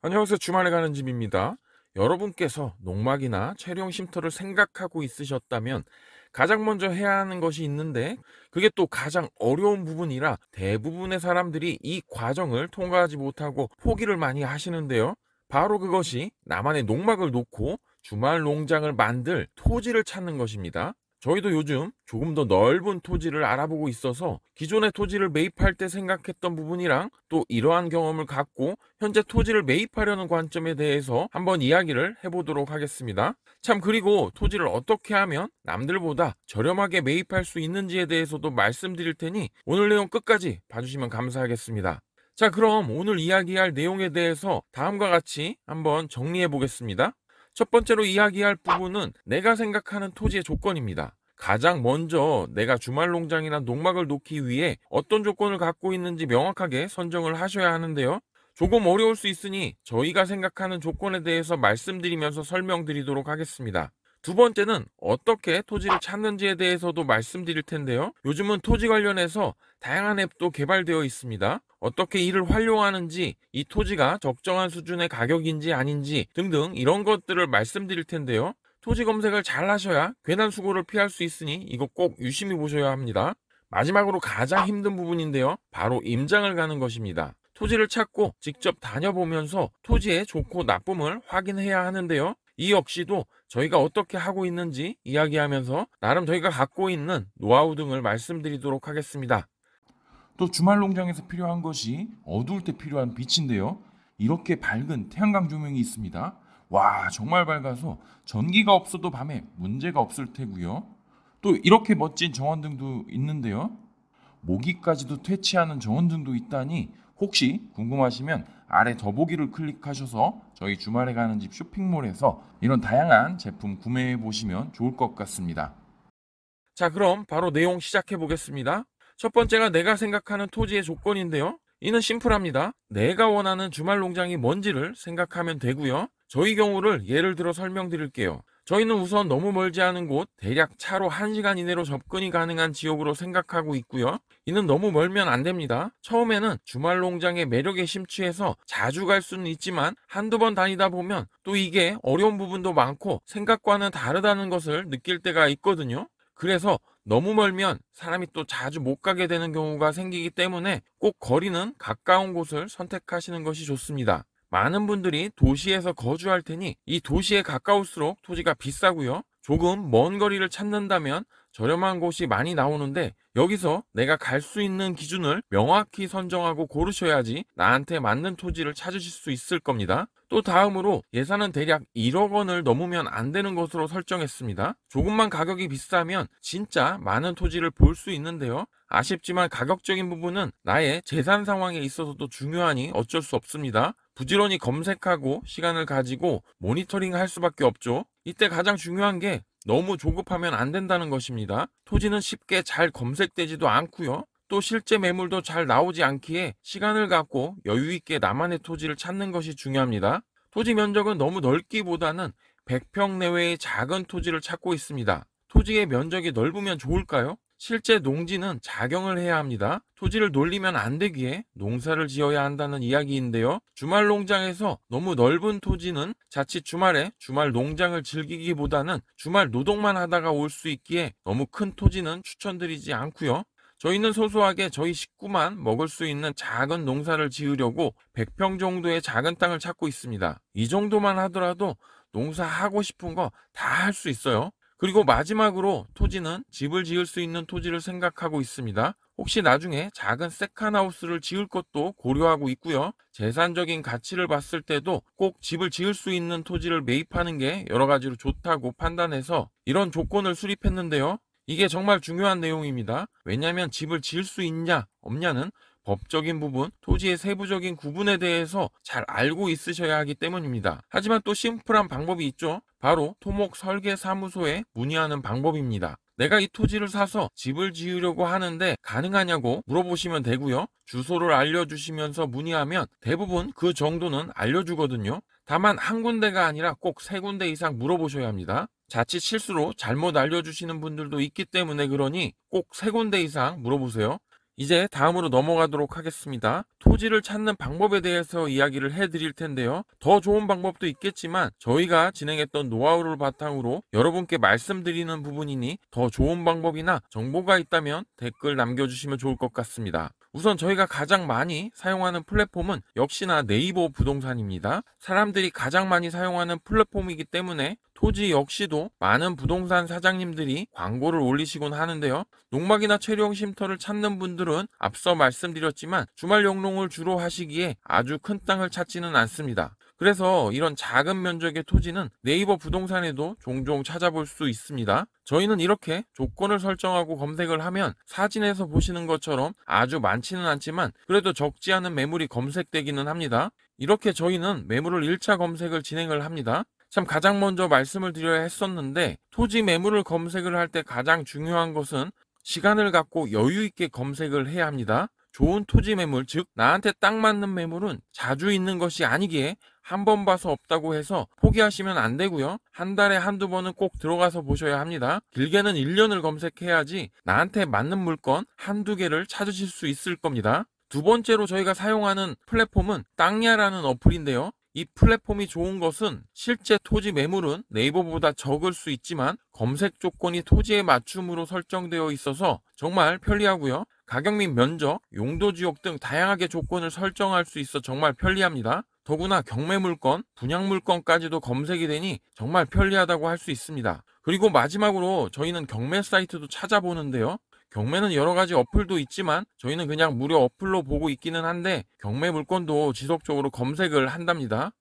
안녕하세요. 주말에 가는 집입니다. 여러분께서 농막이나 채령 쉼터를 생각하고 있으셨다면 가장 먼저 해야 하는 것이 있는데 그게 또 가장 어려운 부분이라 대부분의 사람들이 이 과정을 통과하지 못하고 포기를 많이 하시는데요. 바로 그것이 나만의 농막을 놓고 주말 농장을 만들 토지를 찾는 것입니다. 저희도 요즘 조금 더 넓은 토지를 알아보고 있어서 기존의 토지를 매입할 때 생각했던 부분이랑 또 이러한 경험을 갖고 현재 토지를 매입하려는 관점에 대해서 한번 이야기를 해보도록 하겠습니다. 참, 그리고 토지를 어떻게 하면 남들보다 저렴하게 매입할 수 있는지에 대해서도 말씀드릴 테니 오늘 내용 끝까지 봐주시면 감사하겠습니다. 자, 그럼 오늘 이야기할 내용에 대해서 다음과 같이 한번 정리해 보겠습니다. 첫 번째로 이야기할 부분은 내가 생각하는 토지의 조건입니다. 가장 먼저 내가 주말 농장이나 농막을 놓기 위해 어떤 조건을 갖고 있는지 명확하게 선정을 하셔야 하는데요. 조금 어려울 수 있으니 저희가 생각하는 조건에 대해서 말씀드리면서 설명드리도록 하겠습니다. 두 번째는 어떻게 토지를 찾는지에 대해서도 말씀드릴 텐데요. 요즘은 토지 관련해서 다양한 앱도 개발되어 있습니다. 어떻게 이를 활용하는지, 이 토지가 적정한 수준의 가격인지 아닌지 등등 이런 것들을 말씀드릴 텐데요. 토지 검색을 잘 하셔야 괜한 수고를 피할 수 있으니 이거 꼭 유심히 보셔야 합니다. 마지막으로 가장 힘든 부분인데요. 바로 임장을 가는 것입니다. 토지를 찾고 직접 다녀보면서 토지의 좋고 나쁨을 확인해야 하는데요. 이 역시도 저희가 어떻게 하고 있는지 이야기하면서 나름 저희가 갖고 있는 노하우 등을 말씀드리도록 하겠습니다. 또 주말 농장에서 필요한 것이 어두울 때 필요한 빛인데요. 이렇게 밝은 태양광 조명이 있습니다. 와, 정말 밝아서 전기가 없어도 밤에 문제가 없을 테고요. 또 이렇게 멋진 정원등도 있는데요. 모기까지도 퇴치하는 정원등도 있다니 혹시 궁금하시면 아래 더보기를 클릭하셔서 저희 주말에 가는 집 쇼핑몰에서 이런 다양한 제품 구매해 보시면 좋을 것 같습니다. 자, 그럼 바로 내용 시작해 보겠습니다. 첫 번째가 내가 생각하는 토지의 조건인데요. 이는 심플합니다. 내가 원하는 주말 농장이 뭔지를 생각하면 되고요. 저희 경우를 예를 들어 설명드릴게요. 저희는 우선 너무 멀지 않은 곳, 대략 차로 1시간 이내로 접근이 가능한 지역으로 생각하고 있고요. 이는 너무 멀면 안 됩니다. 처음에는 주말 농장의 매력에 심취해서 자주 갈 수는 있지만 한두 번 다니다 보면 또 이게 어려운 부분도 많고 생각과는 다르다는 것을 느낄 때가 있거든요. 그래서 너무 멀면 사람이 또 자주 못 가게 되는 경우가 생기기 때문에 꼭 거리는 가까운 곳을 선택하시는 것이 좋습니다. 많은 분들이 도시에서 거주할 테니 이 도시에 가까울수록 토지가 비싸고요. 조금 먼 거리를 찾는다면 저렴한 곳이 많이 나오는데 여기서 내가 갈 수 있는 기준을 명확히 선정하고 고르셔야지 나한테 맞는 토지를 찾으실 수 있을 겁니다. 또 다음으로 예산은 대략 1억 원을 넘으면 안 되는 것으로 설정했습니다. 조금만 가격이 비싸면 진짜 많은 토지를 볼 수 있는데요. 아쉽지만 가격적인 부분은 나의 재산 상황에 있어서도 중요하니 어쩔 수 없습니다. 부지런히 검색하고 시간을 가지고 모니터링 할 수밖에 없죠. 이때 가장 중요한 게 너무 조급하면 안 된다는 것입니다. 토지는 쉽게 잘 검색되지도 않고요. 또 실제 매물도 잘 나오지 않기에 시간을 갖고 여유 있게 나만의 토지를 찾는 것이 중요합니다. 토지 면적은 너무 넓기보다는 100평 내외의 작은 토지를 찾고 있습니다. 토지의 면적이 넓으면 좋을까요? 실제 농지는 작용을 해야 합니다. 토지를 놀리면 안 되기에 농사를 지어야 한다는 이야기인데요. 주말 농장에서 너무 넓은 토지는 자칫 주말에 주말 농장을 즐기기보다는 주말 노동만 하다가 올 수 있기에 너무 큰 토지는 추천드리지 않고요. 저희는 소소하게 저희 식구만 먹을 수 있는 작은 농사를 지으려고 100평 정도의 작은 땅을 찾고 있습니다. 이 정도만 하더라도 농사하고 싶은 거 다 할 수 있어요. 그리고 마지막으로 토지는 집을 지을 수 있는 토지를 생각하고 있습니다. 혹시 나중에 작은 세컨하우스를 지을 것도 고려하고 있고요. 재산적인 가치를 봤을 때도 꼭 집을 지을 수 있는 토지를 매입하는 게 여러 가지로 좋다고 판단해서 이런 조건을 수립했는데요. 이게 정말 중요한 내용입니다. 왜냐하면 집을 지을 수 있냐 없냐는 법적인 부분, 토지의 세부적인 구분에 대해서 잘 알고 있으셔야 하기 때문입니다. 하지만 또 심플한 방법이 있죠. 바로 토목 설계 사무소에 문의하는 방법입니다. 내가 이 토지를 사서 집을 지으려고 하는데 가능하냐고 물어보시면 되고요. 주소를 알려주시면서 문의하면 대부분 그 정도는 알려주거든요. 다만 한 군데가 아니라 꼭 세 군데 이상 물어보셔야 합니다. 자칫 실수로 잘못 알려주시는 분들도 있기 때문에 그러니 꼭 세 군데 이상 물어보세요. 이제 다음으로 넘어가도록 하겠습니다. 토지를 찾는 방법에 대해서 이야기를 해드릴 텐데요. 더 좋은 방법도 있겠지만 저희가 진행했던 노하우를 바탕으로 여러분께 말씀드리는 부분이니 더 좋은 방법이나 정보가 있다면 댓글 남겨주시면 좋을 것 같습니다. 우선 저희가 가장 많이 사용하는 플랫폼은 역시나 네이버 부동산입니다. 사람들이 가장 많이 사용하는 플랫폼이기 때문에 토지 역시도 많은 부동산 사장님들이 광고를 올리시곤 하는데요. 농막이나 채용 쉼터를 찾는 분들은 앞서 말씀드렸지만 주말 영농을 주로 하시기에 아주 큰 땅을 찾지는 않습니다. 그래서 이런 작은 면적의 토지는 네이버 부동산에도 종종 찾아볼 수 있습니다. 저희는 이렇게 조건을 설정하고 검색을 하면 사진에서 보시는 것처럼 아주 많지는 않지만 그래도 적지 않은 매물이 검색되기는 합니다. 이렇게 저희는 매물을 1차 검색을 진행을 합니다. 참 가장 먼저 말씀을 드려야 했었는데 토지 매물을 검색을 할 때 가장 중요한 것은 시간을 갖고 여유 있게 검색을 해야 합니다. 좋은 토지 매물, 즉 나한테 딱 맞는 매물은 자주 있는 것이 아니기에 한 번 봐서 없다고 해서 포기하시면 안 되고요. 한 달에 한두 번은 꼭 들어가서 보셔야 합니다. 길게는 1년을 검색해야지 나한테 맞는 물건 한두 개를 찾으실 수 있을 겁니다. 두 번째로 저희가 사용하는 플랫폼은 땅야라는 어플인데요. 이 플랫폼이 좋은 것은 실제 토지 매물은 네이버보다 적을 수 있지만 검색 조건이 토지에 맞춤으로 설정되어 있어서 정말 편리하고요. 가격 및 면적, 용도 지역 등 다양하게 조건을 설정할 수 있어 정말 편리합니다. 더구나 경매 물건, 분양 물건까지도 검색이 되니 정말 편리하다고 할 수 있습니다. 그리고 마지막으로 저희는 경매 사이트도 찾아보는데요. 경매는 여러 가지 어플도 있지만 저희는 그냥 무료 어플로 보고 있기는 한데 경매 물건도 지속적으로 검색을 한답니다.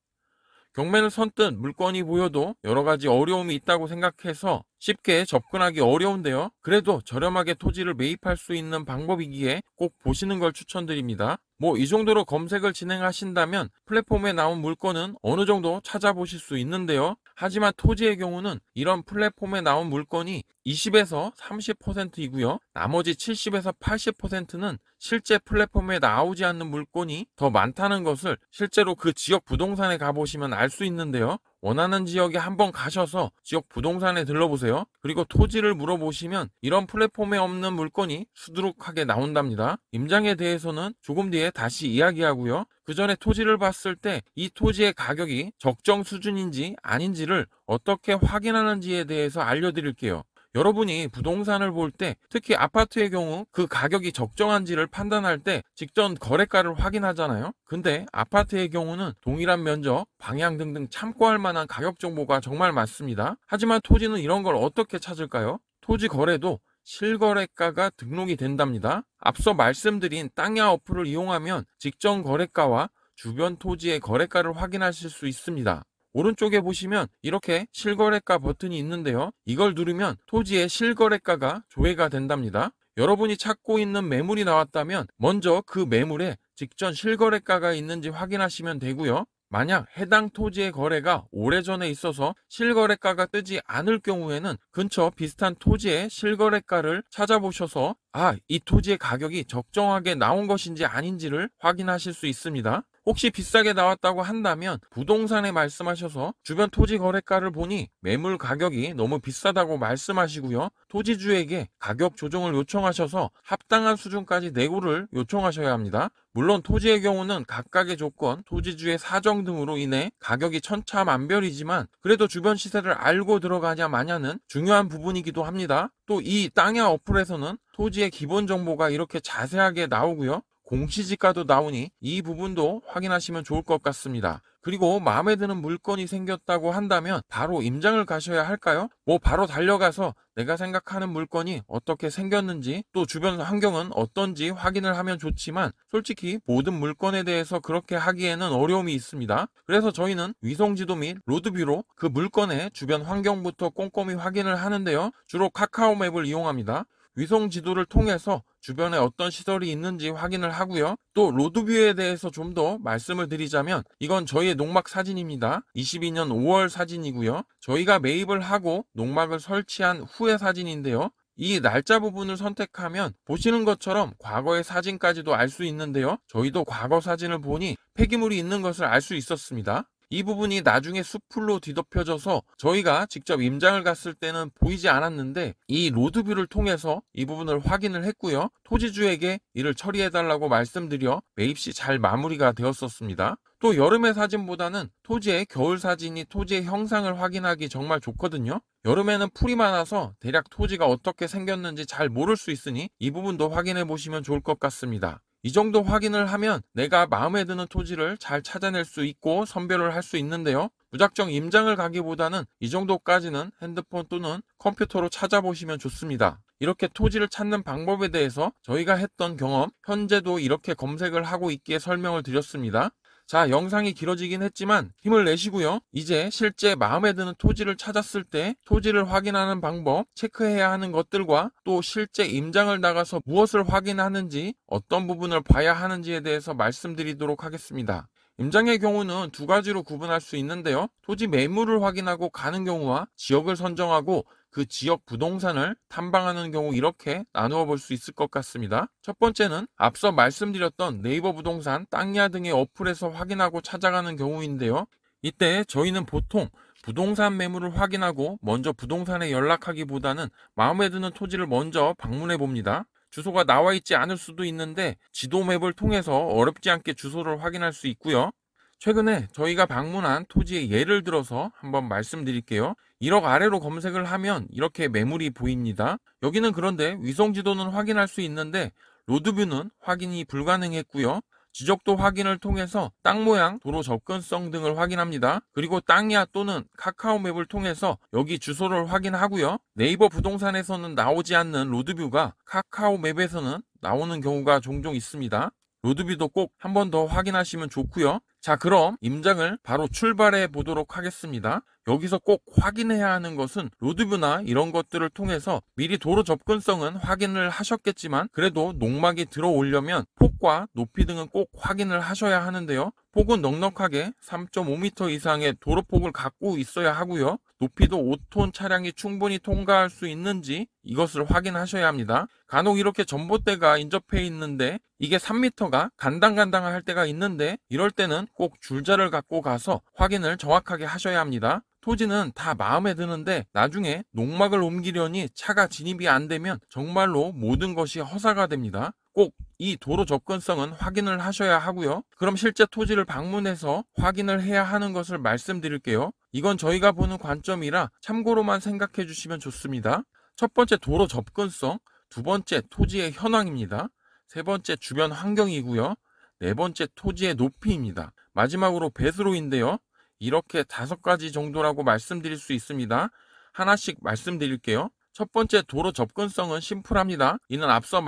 경매는 선뜻 물건이 보여도 여러 가지 어려움이 있다고 생각해서 쉽게 접근하기 어려운데요. 그래도 저렴하게 토지를 매입할 수 있는 방법이기에 꼭 보시는 걸 추천드립니다. 이 정도로 검색을 진행하신다면 플랫폼에 나온 물건은 어느 정도 찾아보실 수 있는데요. 하지만 토지의 경우는 이런 플랫폼에 나온 물건이 20에서 30%이고요. 나머지 70에서 80%는 실제 플랫폼에 나오지 않는 물건이 더 많다는 것을 실제로 그 지역 부동산에 가보시면 알 수 있는데요. 원하는 지역에 한번 가셔서 지역 부동산에 들러보세요. 그리고 토지를 물어보시면 이런 플랫폼에 없는 물건이 수두룩하게 나온답니다. 임장에 대해서는 조금 뒤에 다시 이야기하고요. 그 전에 토지를 봤을 때 이 토지의 가격이 적정 수준인지 아닌지를 어떻게 확인하는지에 대해서 알려드릴게요. 여러분이 부동산을 볼 때 특히 아파트의 경우 그 가격이 적정한지를 판단할 때 직전 거래가를 확인하잖아요. 근데 아파트의 경우는 동일한 면적, 방향 등등 참고할 만한 가격 정보가 정말 많습니다. 하지만 토지는 이런 걸 어떻게 찾을까요? 토지 거래도 실거래가가 등록이 된답니다. 앞서 말씀드린 땅야 어플을 이용하면 직전 거래가와 주변 토지의 거래가를 확인하실 수 있습니다. 오른쪽에 보시면 이렇게 실거래가 버튼이 있는데요. 이걸 누르면 토지의 실거래가가 조회가 된답니다. 여러분이 찾고 있는 매물이 나왔다면 먼저 그 매물에 직전 실거래가가 있는지 확인하시면 되고요. 만약 해당 토지의 거래가 오래전에 있어서 실거래가가 뜨지 않을 경우에는 근처 비슷한 토지의 실거래가를 찾아보셔서 이 토지의 가격이 적정하게 나온 것인지 아닌지를 확인하실 수 있습니다. 혹시 비싸게 나왔다고 한다면 부동산에 말씀하셔서 주변 토지 거래가를 보니 매물 가격이 너무 비싸다고 말씀하시고요. 토지주에게 가격 조정을 요청하셔서 합당한 수준까지 내고를 요청하셔야 합니다. 물론 토지의 경우는 각각의 조건, 토지주의 사정 등으로 인해 가격이 천차만별이지만 그래도 주변 시세를 알고 들어가냐 마냐는 중요한 부분이기도 합니다. 또 이 땅야 어플에서는 토지의 기본 정보가 이렇게 자세하게 나오고요. 공시지가도 나오니 이 부분도 확인하시면 좋을 것 같습니다. 그리고 마음에 드는 물건이 생겼다고 한다면 바로 임장을 가셔야 할까요? 바로 달려가서 내가 생각하는 물건이 어떻게 생겼는지 또 주변 환경은 어떤지 확인을 하면 좋지만 솔직히 모든 물건에 대해서 그렇게 하기에는 어려움이 있습니다. 그래서 저희는 위성지도 및 로드뷰로 그 물건의 주변 환경부터 꼼꼼히 확인을 하는데요. 주로 카카오맵을 이용합니다. 위성 지도를 통해서 주변에 어떤 시설이 있는지 확인을 하고요. 또 로드뷰에 대해서 좀 더 말씀을 드리자면 이건 저희의 농막 사진입니다. 22년 5월 사진이고요. 저희가 매입을 하고 농막을 설치한 후의 사진인데요. 이 날짜 부분을 선택하면 보시는 것처럼 과거의 사진까지도 알 수 있는데요. 저희도 과거 사진을 보니 폐기물이 있는 것을 알 수 있었습니다. 이 부분이 나중에 숲풀로 뒤덮여져서 저희가 직접 임장을 갔을 때는 보이지 않았는데 이 로드뷰를 통해서 이 부분을 확인을 했고요. 토지주에게 이를 처리해달라고 말씀드려 매입 시 잘 마무리가 되었었습니다. 또 여름의 사진보다는 토지의 겨울 사진이 토지의 형상을 확인하기 정말 좋거든요. 여름에는 풀이 많아서 대략 토지가 어떻게 생겼는지 잘 모를 수 있으니 이 부분도 확인해 보시면 좋을 것 같습니다. 이 정도 확인을 하면 내가 마음에 드는 토지를 잘 찾아낼 수 있고 선별을 할 수 있는데요. 무작정 임장을 가기보다는 이 정도까지는 핸드폰 또는 컴퓨터로 찾아보시면 좋습니다. 이렇게 토지를 찾는 방법에 대해서 저희가 했던 경험, 현재도 이렇게 검색을 하고 있기에 설명을 드렸습니다. 자, 영상이 길어지긴 했지만 힘을 내시고요. 이제 실제 마음에 드는 토지를 찾았을 때 토지를 확인하는 방법, 체크해야 하는 것들과 또 실제 임장을 나가서 무엇을 확인하는지, 어떤 부분을 봐야 하는지에 대해서 말씀드리도록 하겠습니다. 임장의 경우는 두 가지로 구분할 수 있는데요. 토지 매물을 확인하고 가는 경우와 지역을 선정하고 그 지역 부동산을 탐방하는 경우 이렇게 나누어 볼 수 있을 것 같습니다. 첫 번째는 앞서 말씀드렸던 네이버 부동산, 땅야 등의 어플에서 확인하고 찾아가는 경우인데요. 이때 저희는 보통 부동산 매물을 확인하고 먼저 부동산에 연락하기보다는 마음에 드는 토지를 먼저 방문해 봅니다. 주소가 나와 있지 않을 수도 있는데 지도 맵을 통해서 어렵지 않게 주소를 확인할 수 있고요. 최근에 저희가 방문한 토지의 예를 들어서 한번 말씀드릴게요. 1억 아래로 검색을 하면 이렇게 매물이 보입니다. 여기는 그런데 위성지도는 확인할 수 있는데 로드뷰는 확인이 불가능했고요. 지적도 확인을 통해서 땅 모양, 도로 접근성 등을 확인합니다. 그리고 땅야 또는 카카오맵을 통해서 여기 주소를 확인하고요. 네이버 부동산에서는 나오지 않는 로드뷰가 카카오맵에서는 나오는 경우가 종종 있습니다. 로드뷰도 꼭 한 번 더 확인하시면 좋고요. 자, 그럼 임장을 바로 출발해 보도록 하겠습니다. 여기서 꼭 확인해야 하는 것은 로드뷰나 이런 것들을 통해서 미리 도로 접근성은 확인을 하셨겠지만 그래도 농막이 들어오려면 폭과 높이 등은 꼭 확인을 하셔야 하는데요. 폭은 넉넉하게 3.5m 이상의 도로폭을 갖고 있어야 하고요. 높이도 5톤 차량이 충분히 통과할 수 있는지 이것을 확인하셔야 합니다. 간혹 이렇게 전봇대가 인접해 있는데 이게 3m가 간당간당할 때가 있는데 이럴 때는 꼭 줄자를 갖고 가서 확인을 정확하게 하셔야 합니다. 토지는 다 마음에 드는데 나중에 농막을 옮기려니 차가 진입이 안 되면 정말로 모든 것이 허사가 됩니다. 꼭 이 도로 접근성은 확인을 하셔야 하고요. 그럼 실제 토지를 방문해서 확인을 해야 하는 것을 말씀드릴게요. 이건 저희가 보는 관점이라 참고로만 생각해 주시면 좋습니다. 첫 번째 도로 접근성, 두 번째 토지의 현황입니다. 세 번째 주변 환경이고요. 네 번째 토지의 높이입니다. 마지막으로 배수로인데요. 이렇게 5가지 정도라고 말씀드릴 수 있습니다. 하나씩 말씀드릴게요. 첫 번째 도로 접근성은 심플합니다. 이는 앞서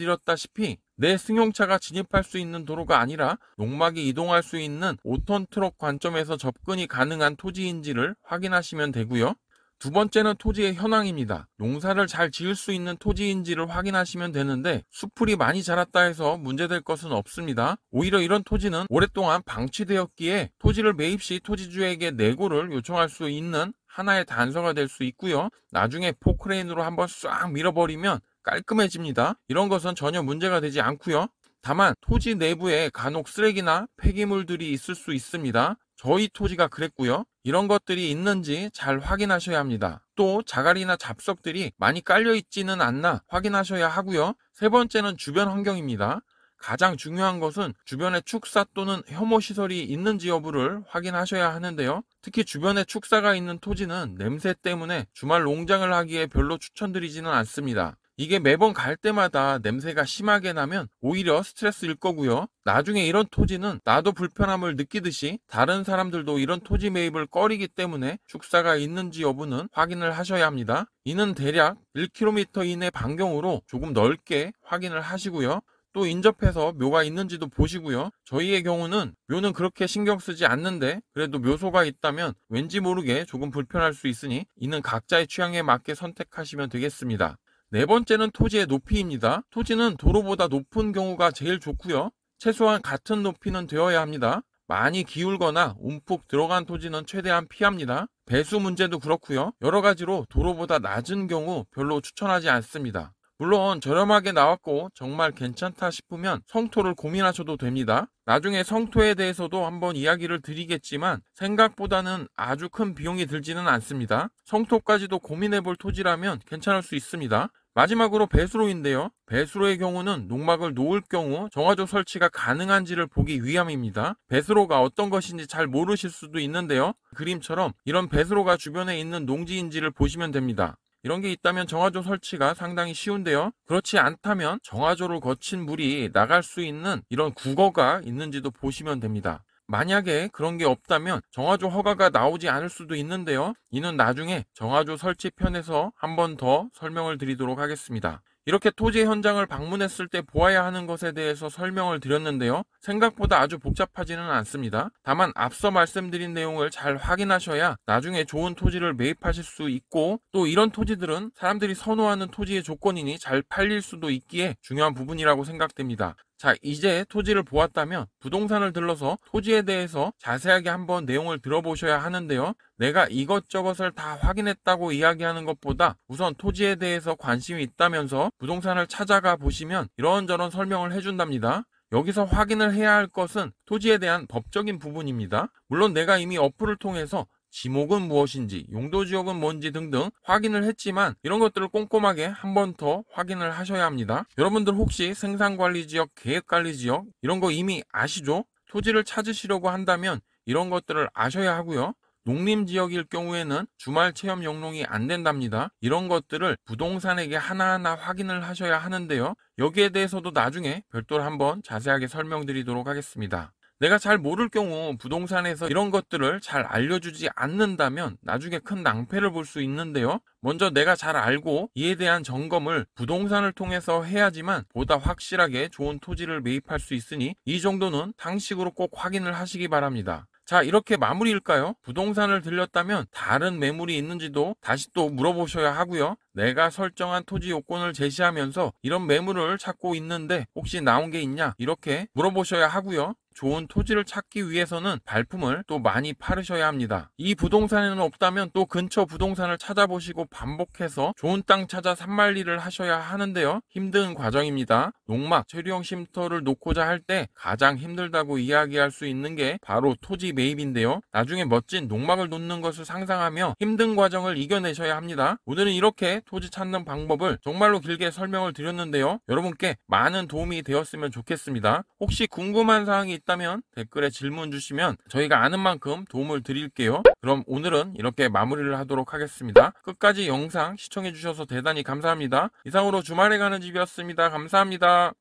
말씀드렸다시피 내 승용차가 진입할 수 있는 도로가 아니라 농막이 이동할 수 있는 5톤 트럭 관점에서 접근이 가능한 토지인지를 확인하시면 되고요. 두 번째는 토지의 현황입니다. 농사를 잘 지을 수 있는 토지인지를 확인하시면 되는데 숲풀이 많이 자랐다 해서 문제될 것은 없습니다. 오히려 이런 토지는 오랫동안 방치되었기에 토지를 매입 시 토지주에게 내고를 요청할 수 있는 하나의 단서가 될 수 있고요. 나중에 포크레인으로 한번 싹 밀어버리면 깔끔해집니다. 이런 것은 전혀 문제가 되지 않고요. 다만 토지 내부에 간혹 쓰레기나 폐기물들이 있을 수 있습니다. 저희 토지가 그랬고요. 이런 것들이 있는지 잘 확인하셔야 합니다. 또 자갈이나 잡석들이 많이 깔려 있지는 않나 확인하셔야 하고요. 세 번째는 주변 환경입니다. 가장 중요한 것은 주변에 축사 또는 혐오 시설이 있는지 여부를 확인하셔야 하는데요. 특히 주변에 축사가 있는 토지는 냄새 때문에 주말 농장을 하기에 별로 추천드리지는 않습니다. 이게 매번 갈 때마다 냄새가 심하게 나면 오히려 스트레스일 거고요. 나중에 이런 토지는 나도 불편함을 느끼듯이 다른 사람들도 이런 토지 매입을 꺼리기 때문에 축사가 있는지 여부는 확인을 하셔야 합니다. 이는 대략 1km 이내 반경으로 조금 넓게 확인을 하시고요. 또 인접해서 묘가 있는지도 보시고요. 저희의 경우는 묘는 그렇게 신경 쓰지 않는데 그래도 묘소가 있다면 왠지 모르게 조금 불편할 수 있으니 이는 각자의 취향에 맞게 선택하시면 되겠습니다. 네 번째는 토지의 높이입니다. 토지는 도로보다 높은 경우가 제일 좋고요. 최소한 같은 높이는 되어야 합니다. 많이 기울거나 움푹 들어간 토지는 최대한 피합니다. 배수 문제도 그렇고요. 여러 가지로 도로보다 낮은 경우 별로 추천하지 않습니다. 물론 저렴하게 나왔고 정말 괜찮다 싶으면 성토를 고민하셔도 됩니다. 나중에 성토에 대해서도 한번 이야기를 드리겠지만 생각보다는 아주 큰 비용이 들지는 않습니다. 성토까지도 고민해볼 토지라면 괜찮을 수 있습니다. 마지막으로 배수로인데요. 배수로의 경우는 농막을 놓을 경우 정화조 설치가 가능한지를 보기 위함입니다. 배수로가 어떤 것인지 잘 모르실 수도 있는데요. 그림처럼 이런 배수로가 주변에 있는 농지인지를 보시면 됩니다. 이런 게 있다면 정화조 설치가 상당히 쉬운데요. 그렇지 않다면 정화조를 거친 물이 나갈 수 있는 이런 국어가 있는지도 보시면 됩니다. 만약에 그런 게 없다면 정화조 허가가 나오지 않을 수도 있는데요. 이는 나중에 정화조 설치 편에서 한 번 더 설명을 드리도록 하겠습니다. 이렇게 토지 현장을 방문했을 때 보아야 하는 것에 대해서 설명을 드렸는데요. 생각보다 아주 복잡하지는 않습니다. 다만 앞서 말씀드린 내용을 잘 확인하셔야 나중에 좋은 토지를 매입하실 수 있고, 또 이런 토지들은 사람들이 선호하는 토지의 조건이니 잘 팔릴 수도 있기에 중요한 부분이라고 생각됩니다. 자, 이제 토지를 보았다면 부동산을 들러서 토지에 대해서 자세하게 한번 내용을 들어보셔야 하는데요. 내가 이것저것을 다 확인했다고 이야기하는 것보다 우선 토지에 대해서 관심이 있다면서 부동산을 찾아가 보시면 이런저런 설명을 해준답니다. 여기서 확인을 해야 할 것은 토지에 대한 법적인 부분입니다. 물론 내가 이미 어플을 통해서 지목은 무엇인지, 용도지역은 뭔지 등등 확인을 했지만 이런 것들을 꼼꼼하게 한 번 더 확인을 하셔야 합니다. 여러분들 혹시 생산관리지역, 계획관리지역 이런 거 이미 아시죠? 토지를 찾으시려고 한다면 이런 것들을 아셔야 하고요. 농림지역일 경우에는 주말 체험 영농이 안 된답니다. 이런 것들을 부동산에게 하나하나 확인을 하셔야 하는데요. 여기에 대해서도 나중에 별도로 한번 자세하게 설명드리도록 하겠습니다. 내가 잘 모를 경우 부동산에서 이런 것들을 잘 알려주지 않는다면 나중에 큰 낭패를 볼 수 있는데요. 먼저 내가 잘 알고 이에 대한 점검을 부동산을 통해서 해야지만 보다 확실하게 좋은 토지를 매입할 수 있으니 이 정도는 상식으로 꼭 확인을 하시기 바랍니다. 자, 이렇게 마무리일까요? 부동산을 들렸다면 다른 매물이 있는지도 다시 또 물어보셔야 하고요. 내가 설정한 토지 요건을 제시하면서 이런 매물을 찾고 있는데 혹시 나온 게 있냐? 이렇게 물어보셔야 하고요. 좋은 토지를 찾기 위해서는 발품을 또 많이 팔으셔야 합니다. 이 부동산에는 없다면 또 근처 부동산을 찾아보시고 반복해서 좋은 땅 찾아 산만리를 하셔야 하는데요. 힘든 과정입니다. 농막, 체류형 쉼터를 놓고자 할 때 가장 힘들다고 이야기할 수 있는 게 바로 토지 매입인데요. 나중에 멋진 농막을 놓는 것을 상상하며 힘든 과정을 이겨내셔야 합니다. 오늘은 이렇게 토지 찾는 방법을 정말로 길게 설명을 드렸는데요. 여러분께 많은 도움이 되었으면 좋겠습니다. 혹시 궁금한 사항이 있다면 댓글에 질문 주시면 저희가 아는 만큼 도움을 드릴게요. 그럼 오늘은 이렇게 마무리를 하도록 하겠습니다. 끝까지 영상 시청해 주셔서 대단히 감사합니다. 이상으로 주말에 가는 집이었습니다. 감사합니다.